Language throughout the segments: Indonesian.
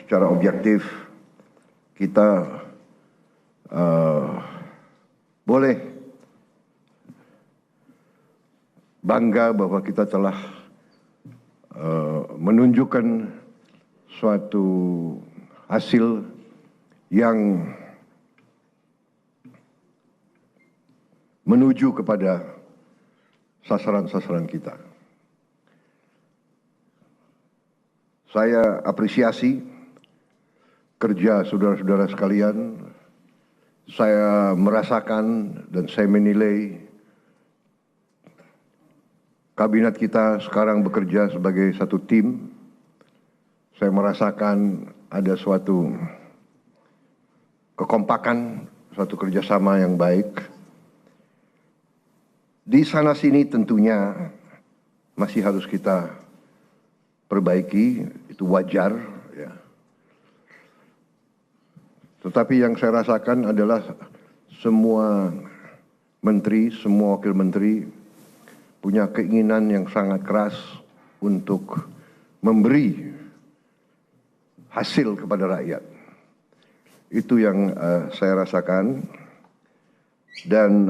Secara objektif kita boleh bangga bahwa kita telah menunjukkan suatu hasil yang menuju kepada sasaran-sasaran kita. Saya apresiasi kerja saudara-saudara sekalian. Saya merasakan dan saya menilai kabinet kita sekarang bekerja sebagai satu tim. Saya merasakan ada suatu kekompakan, suatu kerjasama yang baik. Di sana-sini tentunya masih harus kita perbaiki, itu wajar, ya. Tetapi yang saya rasakan adalah semua menteri, semua wakil menteri punya keinginan yang sangat keras untuk memberi hasil kepada rakyat. Itu yang saya rasakan, dan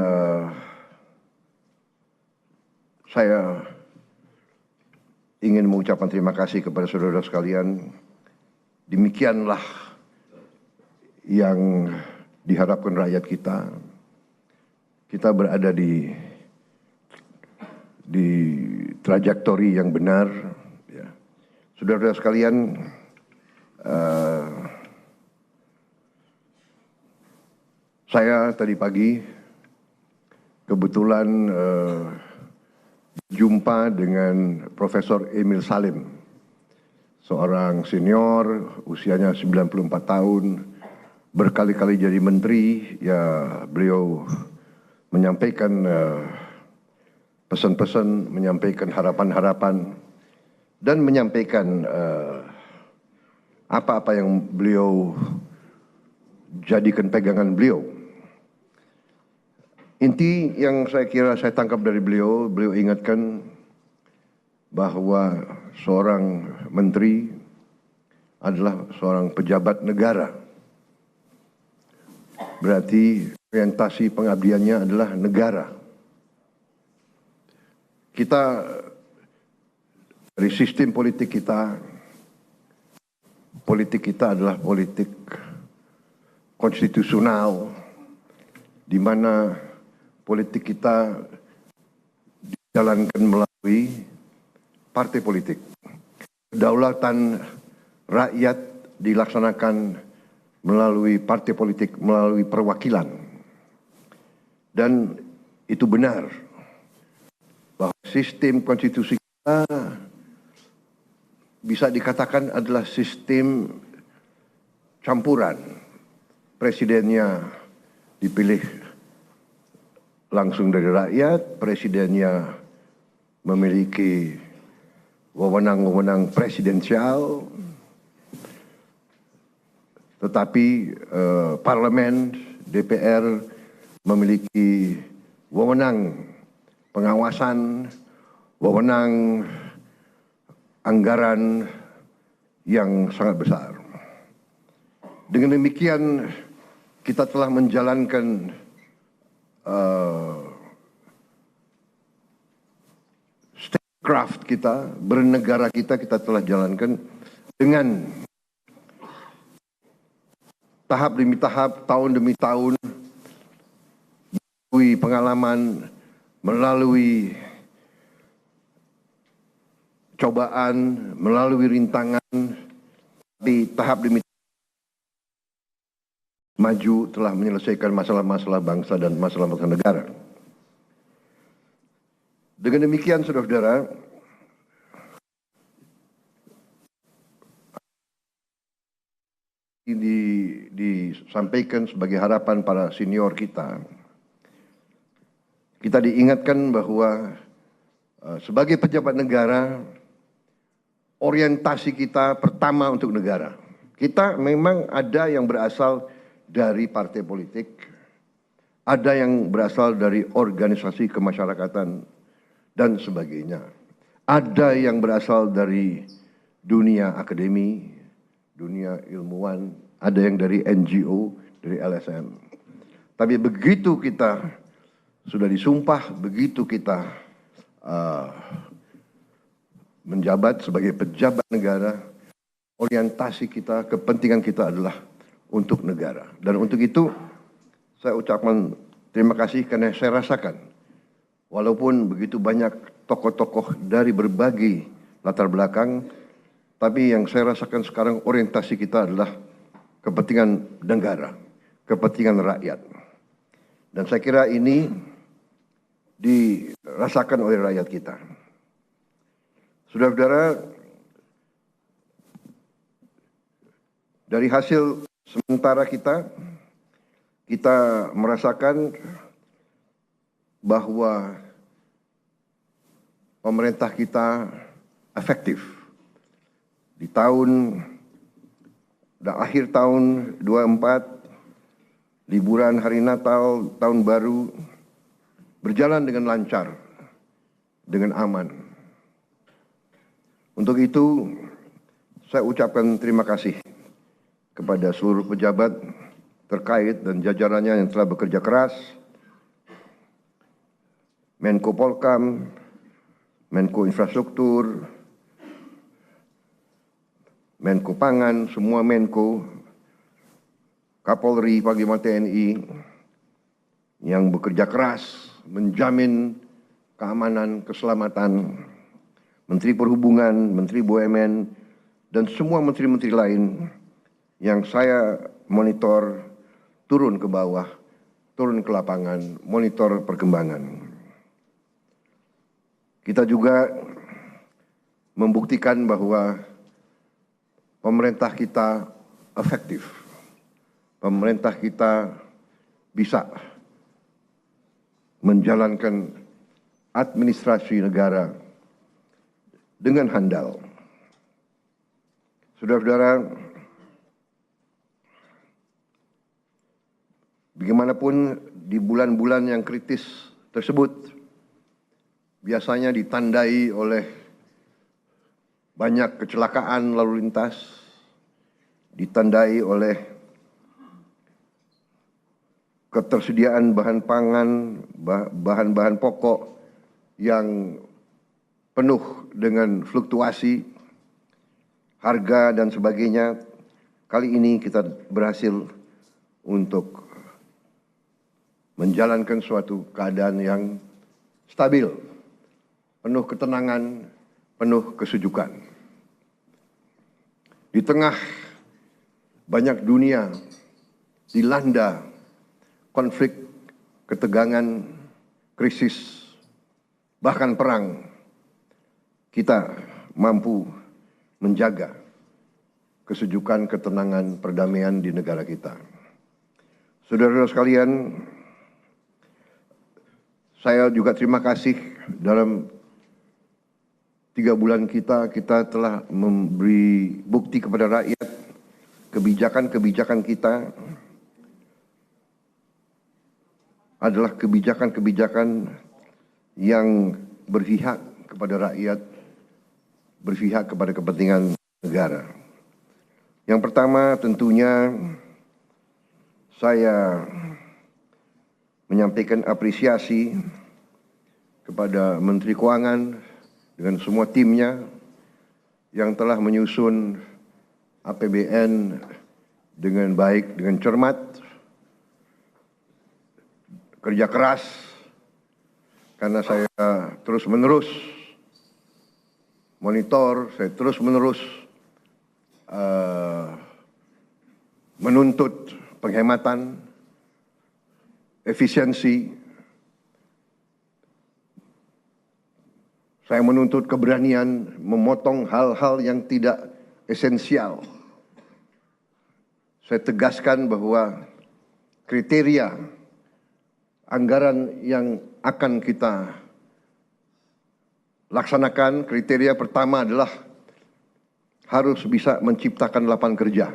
saya ingin mengucapkan terima kasih kepada saudara-saudara sekalian. Demikianlah yang diharapkan rakyat kita. Kita berada di trajektori yang benar, ya. Saudara-saudara sekalian, saya tadi pagi kebetulan jumpa dengan Profesor Emil Salim, seorang senior, usianya 94 tahun, berkali-kali jadi menteri. Ya, beliau menyampaikan pesan-pesan, menyampaikan harapan-harapan, dan menyampaikan apa-apa yang beliau jadikan pegangan beliau. Inti yang saya kira saya tangkap dari beliau, beliau ingatkan bahwa seorang menteri adalah seorang pejabat negara. Berarti orientasi pengabdiannya adalah negara. Kita dari sistem politik kita adalah politik konstitusional, di mana politik kita dijalankan melalui partai politik. Kedaulatan rakyat dilaksanakan melalui partai politik, melalui perwakilan. Dan itu benar bahwa sistem konstitusi kita bisa dikatakan adalah sistem campuran. Presidennya dipilih langsung dari rakyat, presidennya memiliki wewenang-wewenang presidensial, tetapi parlemen, DPR memiliki wewenang pengawasan, wewenang anggaran yang sangat besar. Dengan demikian kita telah menjalankan statecraft kita, bernegara kita telah jalankan dengan tahap demi tahap, tahun demi tahun, melalui pengalaman, melalui cobaan, melalui rintangan, di tahap demi maju telah menyelesaikan masalah-masalah bangsa dan masalah-masalah negara. Dengan demikian, saudara-saudara, ini disampaikan sebagai harapan para senior kita. Kita diingatkan bahwa sebagai pejabat negara, orientasi kita pertama untuk negara. Kita memang ada yang berasal dari partai politik, ada yang berasal dari organisasi kemasyarakatan dan sebagainya. Ada yang berasal dari dunia akademi, dunia ilmuwan, ada yang dari NGO, dari LSM. Tapi begitu kita sudah disumpah, begitu kita menjabat sebagai pejabat negara, orientasi kita, kepentingan kita adalah untuk negara. Dan untuk itu saya ucapkan terima kasih karena saya rasakan walaupun begitu banyak tokoh-tokoh dari berbagai latar belakang, tapi yang saya rasakan sekarang orientasi kita adalah kepentingan negara, kepentingan rakyat. Dan saya kira ini dirasakan oleh rakyat kita. Saudara-saudara, dari hasil sementara kita merasakan bahwa pemerintah kita efektif. Di akhir tahun 24, liburan hari Natal, tahun baru, berjalan dengan lancar, dengan aman. Untuk itu, saya ucapkan terima kasih kepada seluruh pejabat terkait dan jajarannya yang telah bekerja keras, Menko Polkam, Menko Infrastruktur, Menko Pangan, semua Menko, Kapolri, Panglima TNI, yang bekerja keras menjamin keamanan, keselamatan, Menteri Perhubungan, Menteri BUMN, dan semua menteri-menteri lain yang saya monitor turun ke bawah, turun ke lapangan, monitor perkembangan. Kita juga membuktikan bahwa pemerintah kita efektif. Pemerintah kita bisa menjalankan administrasi negara dengan handal. Saudara-saudara, bagaimanapun di bulan-bulan yang kritis tersebut biasanya ditandai oleh banyak kecelakaan lalu lintas, ditandai oleh ketersediaan bahan pangan, bahan-bahan pokok yang penuh dengan fluktuasi, harga dan sebagainya. Kali ini kita berhasil untuk menjalankan suatu keadaan yang stabil, penuh ketenangan, penuh kesejukan. Di tengah banyak dunia dilanda konflik, ketegangan, krisis, bahkan perang, kita mampu menjaga kesejukan, ketenangan, perdamaian di negara kita. Saudara-saudara sekalian, saya juga terima kasih dalam 3 bulan kita telah memberi bukti kepada rakyat kebijakan-kebijakan kita adalah kebijakan-kebijakan yang berpihak kepada rakyat, berpihak kepada kepentingan negara. Yang pertama tentunya saya menyampaikan apresiasi kepada Menteri Keuangan dengan semua timnya yang telah menyusun APBN dengan baik, dengan cermat, kerja keras, karena saya terus-menerus monitor, saya terus-menerus menuntut penghematan, efisiensi. Saya menuntut keberanian memotong hal-hal yang tidak esensial. Saya tegaskan bahwa kriteria anggaran yang akan kita laksanakan, kriteria pertama adalah harus bisa menciptakan lapangan kerja.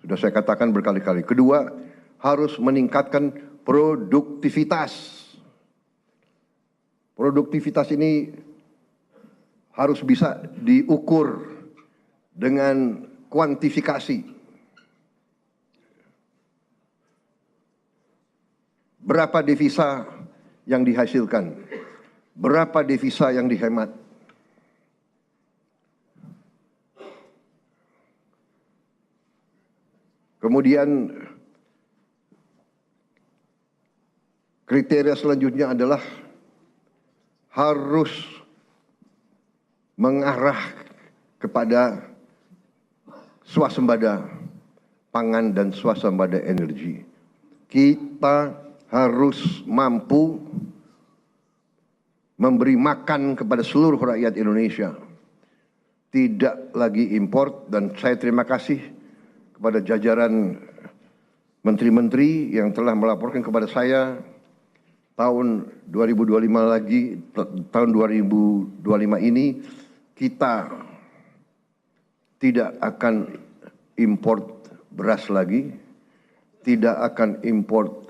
Sudah saya katakan berkali-kali. Kedua, harus meningkatkan produktivitas. Produktivitas ini harus bisa diukur dengan kuantifikasi. Berapa devisa yang dihasilkan, berapa devisa yang dihemat. Kemudian kriteria selanjutnya adalah harus mengarah kepada swasembada pangan dan swasembada energi. Kita harus mampu memberi makan kepada seluruh rakyat Indonesia. Tidak lagi import, dan saya terima kasih kepada jajaran menteri-menteri yang telah melaporkan kepada saya tahun 2025 lagi, tahun 2025 ini kita tidak akan import beras lagi, tidak akan import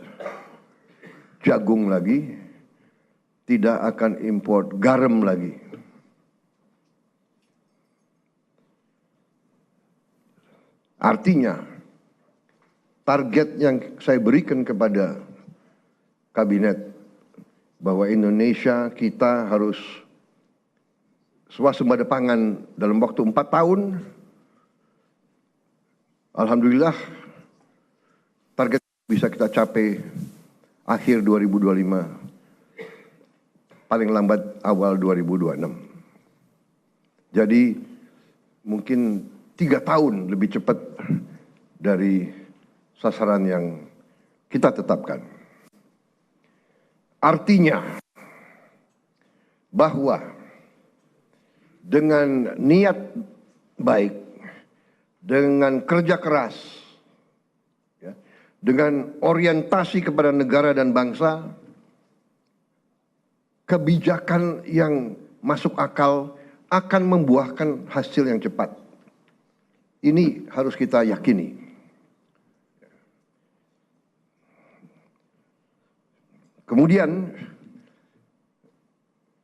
jagung lagi, tidak akan import garam lagi. Artinya, target yang saya berikan kepada kabinet bahwa Indonesia kita harus swasembada pangan dalam waktu 4 tahun. Alhamdulillah, target bisa kita capai akhir 2025, paling lambat awal 2026. Jadi mungkin 3 tahun lebih cepat dari sasaran yang kita tetapkan. Artinya bahwa dengan niat baik, dengan kerja keras, dengan orientasi kepada negara dan bangsa, kebijakan yang masuk akal akan membuahkan hasil yang cepat. Ini harus kita yakini. Kemudian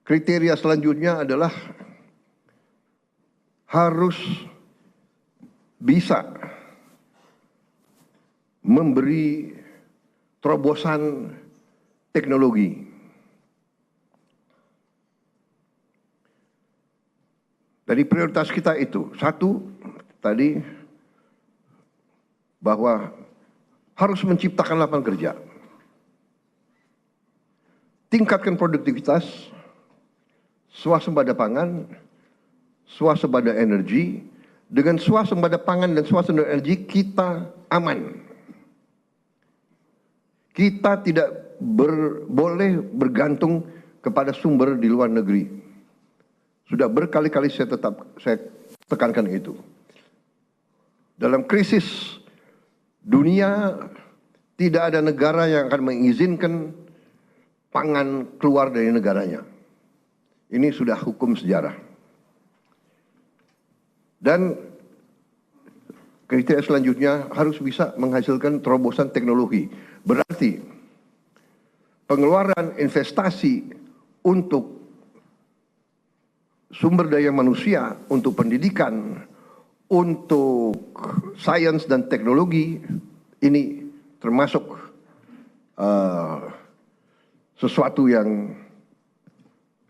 kriteria selanjutnya adalah harus bisa memberi terobosan teknologi. Dari prioritas kita itu, satu, tadi bahwa harus menciptakan lapangan kerja. Tingkatkan produktivitas, swasembada pangan, swasembada energi. Dengan swasembada pangan dan swasembada energi kita aman. Kita tidak boleh bergantung kepada sumber di luar negeri. Sudah berkali-kali saya tekankan itu. Dalam krisis dunia, tidak ada negara yang akan mengizinkan pangan keluar dari negaranya. Ini sudah hukum sejarah. Dan kriteria selanjutnya harus bisa menghasilkan terobosan teknologi. Berarti pengeluaran investasi untuk sumber daya manusia, untuk pendidikan, untuk sains dan teknologi, ini termasuk sesuatu yang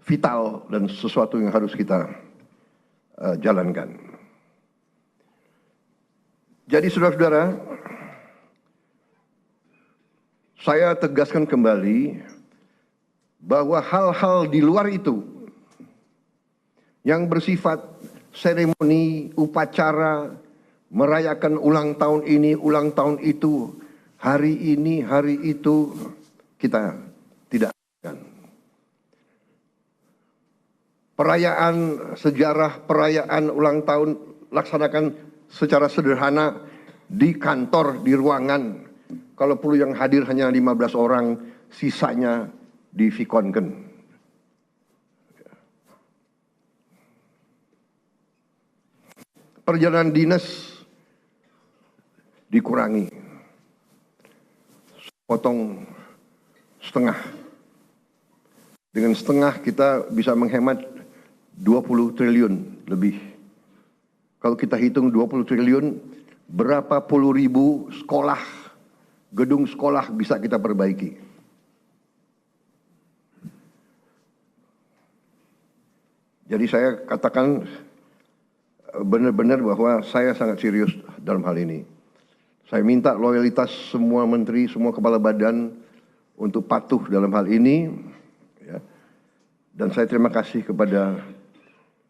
vital dan sesuatu yang harus kita jalankan. Jadi saudara-saudara, saya tegaskan kembali bahwa hal-hal di luar itu yang bersifat seremoni, upacara, merayakan ulang tahun ini, ulang tahun itu, hari ini, hari itu, kita tidak akan. Perayaan sejarah, perayaan ulang tahun laksanakan secara sederhana di kantor, di ruangan. Kalau perlu yang hadir hanya 15 orang, sisanya divikonkan. Perjalanan dinas dikurangi, potong setengah. Dengan setengah kita bisa menghemat 20 triliun lebih. Kalau kita hitung 20 triliun, berapa puluh ribu sekolah, gedung sekolah bisa kita perbaiki. Jadi saya katakan benar-benar bahwa saya sangat serius dalam hal ini. Saya minta loyalitas semua menteri, semua kepala badan untuk patuh dalam hal ini. Ya. Dan saya terima kasih kepada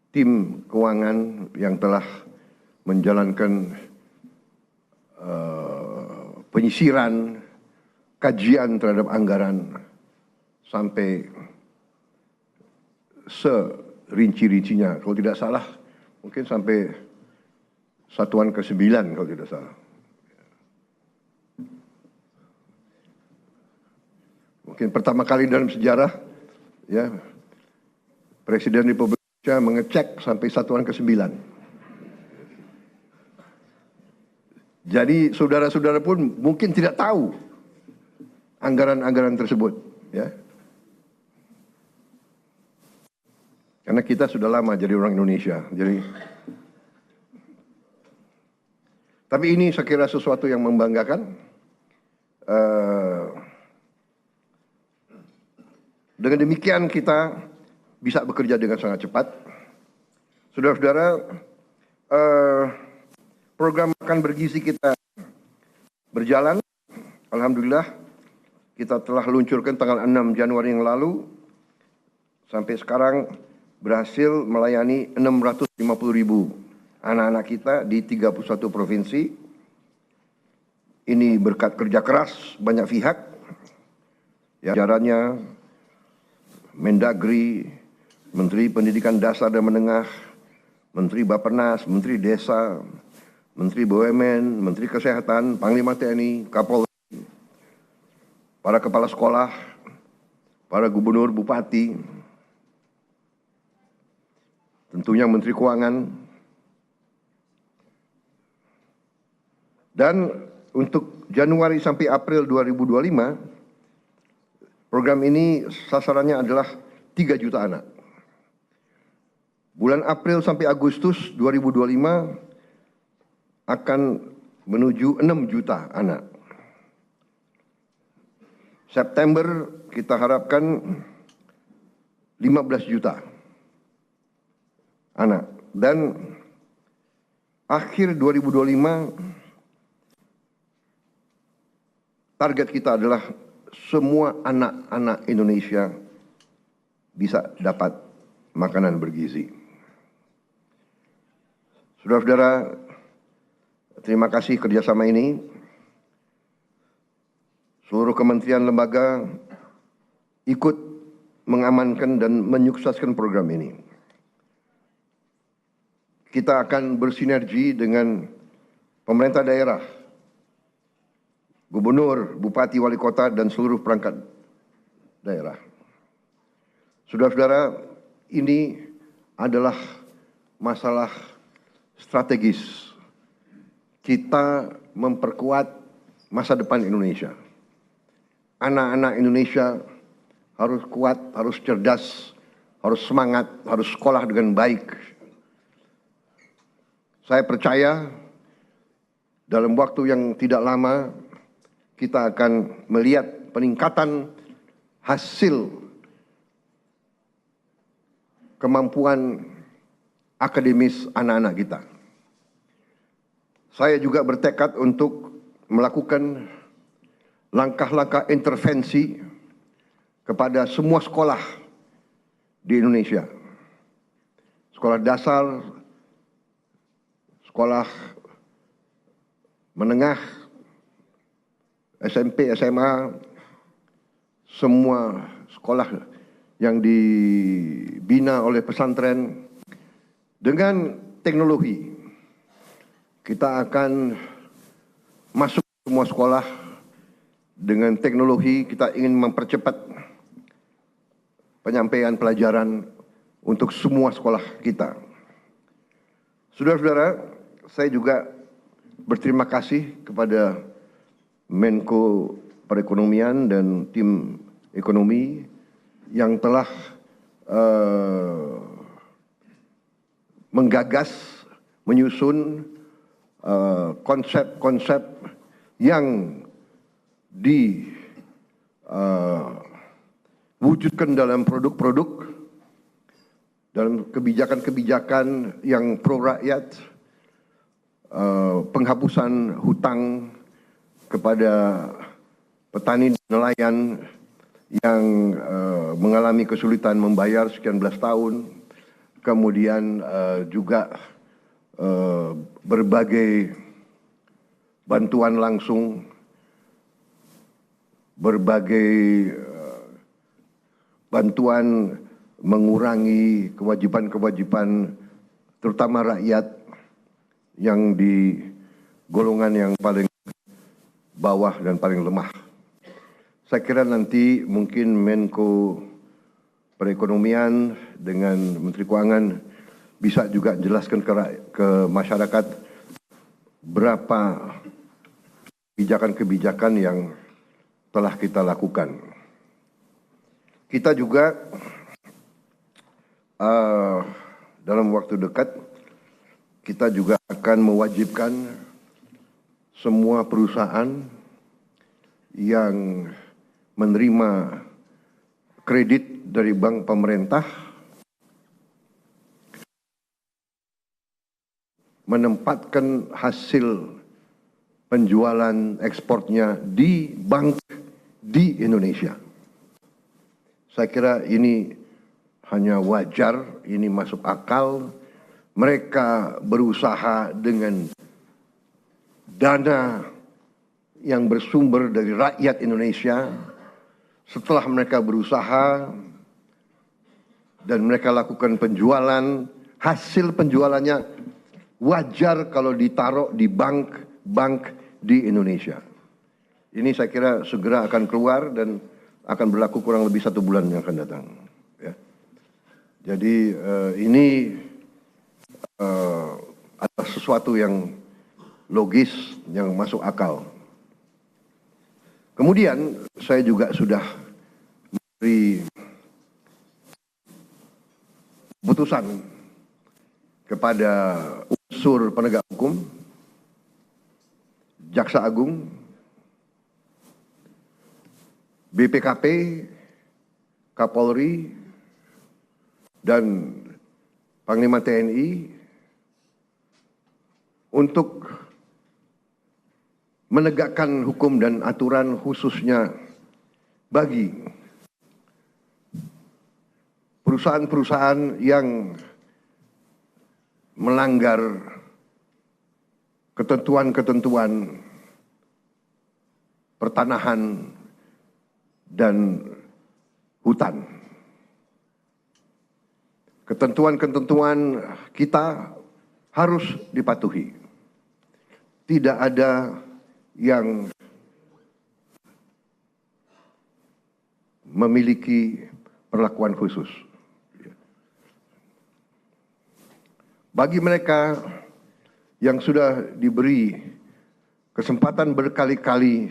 tim keuangan yang telah menjalankan penyisiran, kajian terhadap anggaran sampai serinci-rincinya. Kalau tidak salah, mungkin sampai satuan ke-9 kalau tidak salah. Mungkin pertama kali dalam sejarah, ya, Presiden Republik Indonesia mengecek sampai satuan ke-9. Jadi saudara-saudara pun mungkin tidak tahu anggaran-anggaran tersebut, ya. Karena kita sudah lama jadi orang Indonesia. Tapi ini saya kira sesuatu yang membanggakan. Dengan demikian kita bisa bekerja dengan sangat cepat. Saudara-saudara, program makan bergizi kita berjalan. Alhamdulillah, kita telah luncurkan tanggal 6 Januari yang lalu. Sampai sekarang berhasil melayani 650.000 anak-anak kita di 31 provinsi. Ini berkat kerja keras banyak pihak. Ya, jajarannya Mendagri, Menteri Pendidikan Dasar dan Menengah, Menteri Bappenas, Menteri Desa, Menteri BUMN, Menteri Kesehatan, Panglima TNI, Kapolri, para kepala sekolah, para gubernur, bupati, tentunya Menteri Keuangan. Dan untuk Januari sampai April 2025, program ini sasarannya adalah 3 juta anak. Bulan April sampai Agustus 2025 akan menuju 6 juta anak. September kita harapkan 15 juta anak. Dan akhir 2025 target kita adalah semua anak-anak Indonesia bisa dapat makanan bergizi. Saudara-saudara, terima kasih kerjasama ini. Seluruh kementerian lembaga ikut mengamankan dan menyukseskan program ini. Kita akan bersinergi dengan pemerintah daerah, gubernur, bupati, wali kota, dan seluruh perangkat daerah. Saudara-saudara, ini adalah masalah strategis. Kita memperkuat masa depan Indonesia. Anak-anak Indonesia harus kuat, harus cerdas, harus semangat, harus sekolah dengan baik. Saya percaya dalam waktu yang tidak lama kita akan melihat peningkatan hasil kemampuan akademis anak-anak kita. Saya juga bertekad untuk melakukan langkah-langkah intervensi kepada semua sekolah di Indonesia. Sekolah dasar, sekolah menengah, SMP, SMA, semua sekolah yang dibina oleh pesantren dengan teknologi. Kita akan masuk semua sekolah dengan teknologi. Kita ingin mempercepat penyampaian pelajaran untuk semua sekolah kita. Saudara-saudara, saya juga berterima kasih kepada Menko Perekonomian dan tim ekonomi yang telah menggagas menyusun konsep-konsep yang diwujudkan dalam produk-produk, dalam kebijakan-kebijakan yang pro rakyat, penghapusan hutang kepada petani dan nelayan yang mengalami kesulitan membayar sekian belas tahun, kemudian juga berbagai bantuan langsung, berbagai bantuan mengurangi kewajiban-kewajiban terutama rakyat yang di golongan yang paling bawah dan paling lemah. Saya kira nanti mungkin Menko Perekonomian dengan Menteri Keuangan bisa juga jelaskan ke masyarakat berapa kebijakan-kebijakan yang telah kita lakukan. Kita juga dalam waktu dekat kita juga akan mewajibkan semua perusahaan yang menerima kredit dari bank pemerintah menempatkan hasil penjualan ekspornya di bank di Indonesia. Saya kira ini hanya wajar, ini masuk akal. Mereka berusaha dengan dana yang bersumber dari rakyat Indonesia. Setelah mereka berusaha dan mereka lakukan penjualan, hasil penjualannya wajar kalau ditaruh di bank di Indonesia. Ini saya kira segera akan keluar dan akan berlaku kurang lebih 1 bulan yang akan datang. Ya. Jadi ini adalah sesuatu yang logis, yang masuk akal. Kemudian saya juga sudah memberi putusan kepada unsur penegak hukum, Jaksa Agung, BPKP, Kapolri, dan Panglima TNI untuk menegakkan hukum dan aturan khususnya bagi perusahaan-perusahaan yang melanggar ketentuan-ketentuan pertanahan dan hutan. Ketentuan-ketentuan kita harus dipatuhi. Tidak ada yang memiliki perlakuan khusus. Bagi mereka yang sudah diberi kesempatan berkali-kali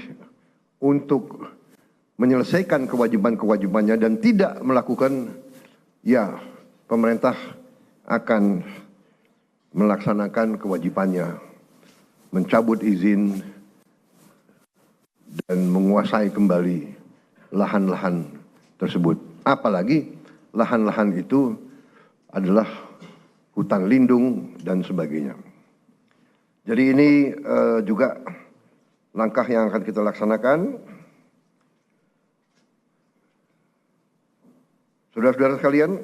untuk menyelesaikan kewajiban-kewajibannya dan tidak melakukan, ya pemerintah akan melaksanakan kewajibannya, mencabut izin dan menguasai kembali lahan-lahan tersebut. Apalagi lahan-lahan itu adalah hutan lindung dan sebagainya. Jadi ini juga langkah yang akan kita laksanakan. Saudara-saudara sekalian,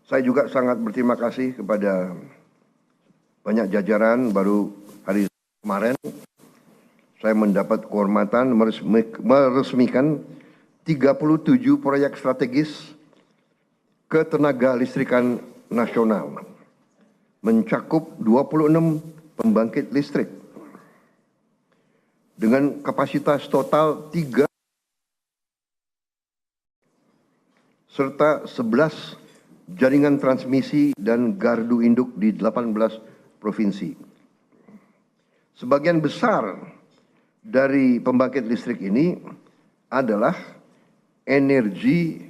saya juga sangat berterima kasih kepada banyak jajaran. Baru hari kemarin saya mendapat kehormatan meresmikan 37 proyek strategis ketenaga listrikan nasional, mencakup 26 pembangkit listrik dengan kapasitas total 3 serta 11 jaringan transmisi dan gardu induk di 18 provinsi. Sebagian besar dari pembangkit listrik ini adalah energi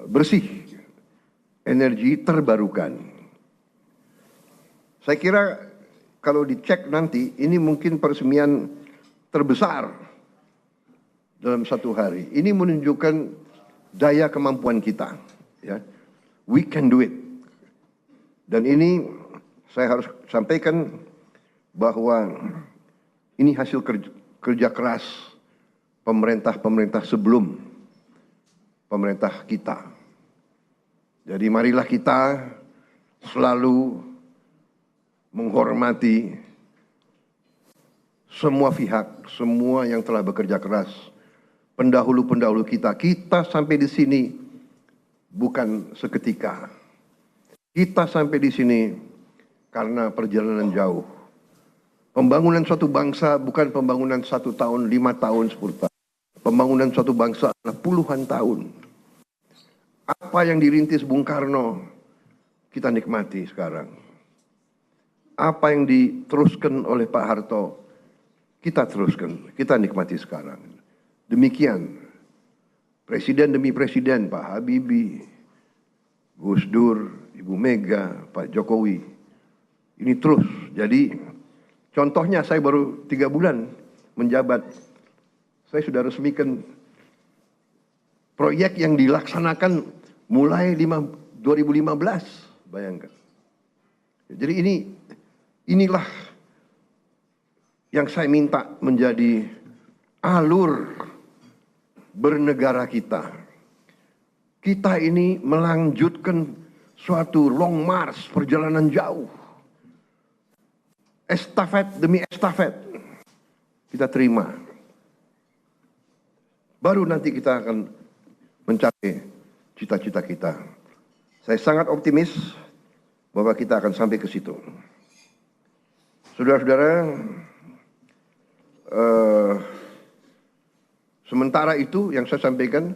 bersih energi terbarukan. Saya kira kalau dicek nanti, ini mungkin peresmian terbesar dalam satu hari. Ini menunjukkan daya kemampuan kita. Ya. We can do it. Dan ini saya harus sampaikan bahwa ini hasil kerja keras pemerintah-pemerintah sebelum pemerintah kita. Jadi marilah kita selalu menghormati semua pihak, semua yang telah bekerja keras, pendahulu-pendahulu kita. Kita sampai di sini bukan seketika. Kita sampai di sini karena perjalanan jauh. Pembangunan suatu bangsa bukan pembangunan 1 tahun, 5 tahun, 10 tahun. Pembangunan suatu bangsa adalah puluhan tahun. Apa yang dirintis Bung Karno, kita nikmati sekarang. Apa yang diteruskan oleh Pak Harto, kita teruskan, kita nikmati sekarang. Demikian, presiden demi presiden, Pak Habibie, Gus Dur, Ibu Mega, Pak Jokowi, ini terus. Jadi contohnya saya baru 3 bulan menjabat, saya sudah resmikan proyek yang dilaksanakan mulai 2015, bayangkan. Jadi inilah yang saya minta menjadi alur bernegara kita. Kita ini melanjutkan suatu long march, perjalanan jauh. Estafet demi estafet kita terima. Baru nanti kita akan mencapai cita-cita kita. Saya sangat optimis bahwa kita akan sampai ke situ. Saudara-saudara, sementara itu yang saya sampaikan,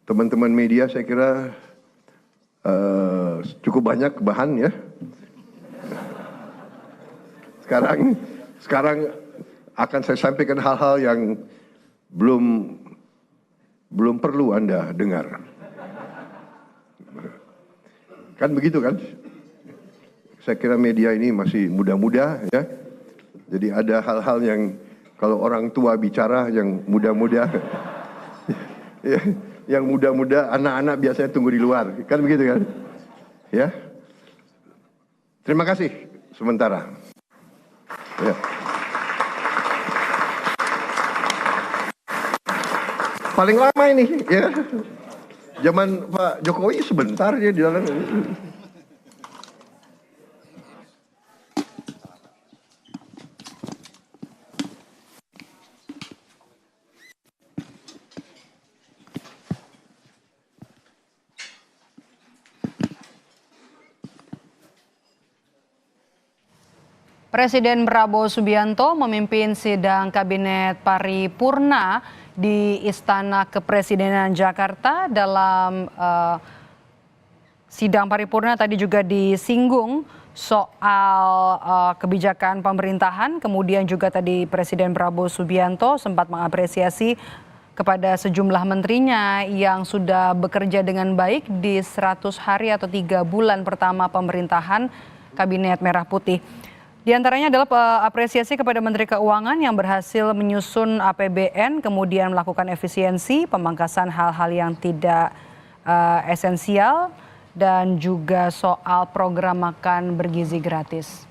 teman-teman media saya kira cukup banyak bahan ya. Sekarang akan saya sampaikan hal-hal yang belum perlu Anda dengar. Kan begitu kan? Saya kira media ini masih muda-muda ya. Jadi ada hal-hal yang kalau orang tua bicara yang muda-muda ya, yang muda-muda anak-anak biasanya tunggu di luar. Kan begitu kan? Ya. Terima kasih sementara. Ya. Paling lama ini ya. Zaman Pak Jokowi sebentar dia di dalam. Presiden Prabowo Subianto memimpin sidang Kabinet Paripurna di Istana Kepresidenan Jakarta. Dalam sidang paripurna tadi juga disinggung soal kebijakan pemerintahan. Kemudian juga tadi Presiden Prabowo Subianto sempat mengapresiasi kepada sejumlah menterinya yang sudah bekerja dengan baik di 100 hari atau 3 bulan pertama pemerintahan Kabinet Merah Putih. Di antaranya adalah apresiasi kepada Menteri Keuangan yang berhasil menyusun APBN, kemudian melakukan efisiensi, pemangkasan hal-hal yang tidak esensial, dan juga soal program makan bergizi gratis.